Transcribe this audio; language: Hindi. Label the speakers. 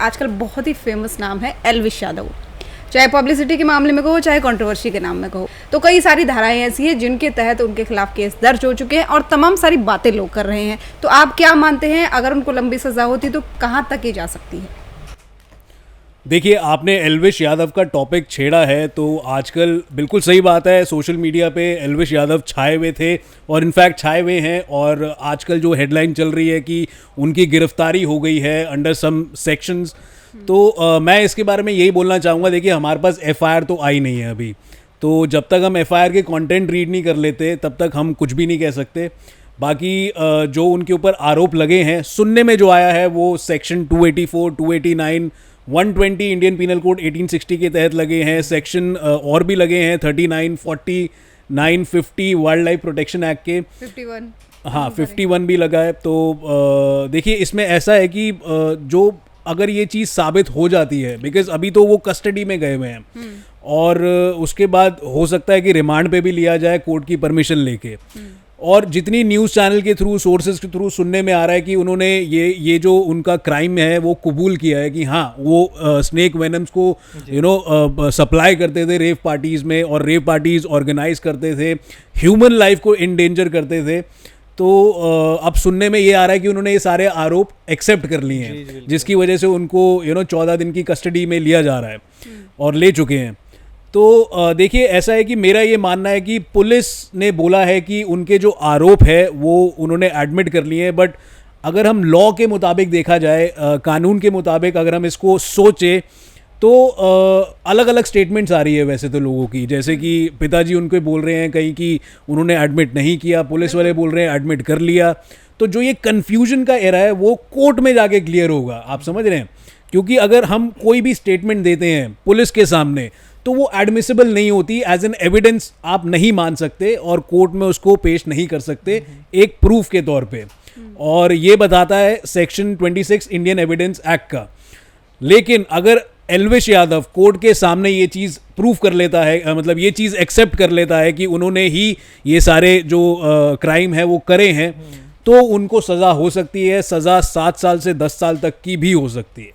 Speaker 1: आजकल बहुत ही फेमस नाम है एल्विश यादव। चाहे पब्लिसिटी के मामले में कहो, चाहे कंट्रोवर्सी के नाम में कहो, तो कई सारी धाराएं ऐसी हैं जिनके तहत उनके खिलाफ केस दर्ज हो चुके हैं और तमाम सारी बातें लोग कर रहे हैं। तो आप क्या मानते हैं, अगर उनको लंबी सजा होती तो कहाँ तक ये जा सकती है?
Speaker 2: देखिए, आपने एल्विश यादव का टॉपिक छेड़ा है तो आजकल बिल्कुल सही बात है, सोशल मीडिया पे एल्विश यादव छाए हुए थे और इनफैक्ट छाए हुए हैं। और आजकल जो हेडलाइन चल रही है कि उनकी गिरफ्तारी हो गई है अंडर सम सेक्शंस, तो मैं इसके बारे में यही बोलना चाहूँगा। देखिए, हमारे पास एफआईआर तो आई नहीं है अभी, तो जब तक हम एफआईआर के कंटेंट रीड नहीं कर लेते तब तक हम कुछ भी नहीं कह सकते। बाकी जो उनके ऊपर आरोप लगे हैं, सुनने में जो आया है वो सेक्शन 284, 289, 120 इंडियन पीनल कोड 1860 के तहत लगे हैं। सेक्शन और भी लगे हैं 39, 49, 50 वाइल्ड लाइफ प्रोटेक्शन एक्ट के
Speaker 1: 51।
Speaker 2: हाँ, 51 भी लगा है। तो देखिए, इसमें ऐसा है कि जो अगर ये चीज़ साबित हो जाती है, बिकॉज अभी तो वो कस्टडी में गए हुए हैं और उसके बाद हो सकता है कि रिमांड पे भी लिया जाए कोर्ट की परमिशन लेके। और जितनी न्यूज़ चैनल के थ्रू, सोर्सेज के थ्रू सुनने में आ रहा है कि उन्होंने ये जो उनका क्राइम है वो कबूल किया है कि हाँ, वो स्नेक वेनम्स को सप्लाई करते थे रेव पार्टीज़ में और रेव पार्टीज़ ऑर्गेनाइज करते थे, ह्यूमन लाइफ को इंडेंजर करते थे। तो अब सुनने में ये आ रहा है कि उन्होंने ये सारे आरोप एक्सेप्ट कर लिए हैं, जिसकी वजह से उनको 14 दिन की कस्टडी में लिया जा रहा है और ले चुके हैं। तो देखिए, ऐसा है कि मेरा ये मानना है कि पुलिस ने बोला है कि उनके जो आरोप है वो उन्होंने एडमिट कर लिए हैं, बट अगर हम लॉ के मुताबिक देखा जाए, कानून के मुताबिक अगर हम इसको सोचें तो अलग अलग स्टेटमेंट्स आ रही है वैसे तो लोगों की। जैसे कि पिताजी उनके बोल रहे हैं कहीं कि उन्होंने एडमिट नहीं किया, पुलिस वाले बोल रहे हैं एडमिट कर लिया। तो जो ये कन्फ्यूजन का एरा है वो कोर्ट में जाके क्लियर होगा, आप समझ रहे हैं? क्योंकि अगर हम कोई भी स्टेटमेंट देते हैं पुलिस के सामने तो वो एडमिसिबल नहीं होती, एज एन एविडेंस आप नहीं मान सकते और कोर्ट में उसको पेश नहीं कर सकते एक प्रूफ के तौर पे। और ये बताता है सेक्शन 26 इंडियन एविडेंस एक्ट का। लेकिन अगर एल्विश यादव कोर्ट के सामने ये चीज़ प्रूफ कर लेता है, मतलब ये चीज़ एक्सेप्ट कर लेता है कि उन्होंने ही ये सारे जो क्राइम है वो करे हैं, तो उनको सज़ा हो सकती है। सज़ा 7 साल से 10 साल तक की भी हो सकती है।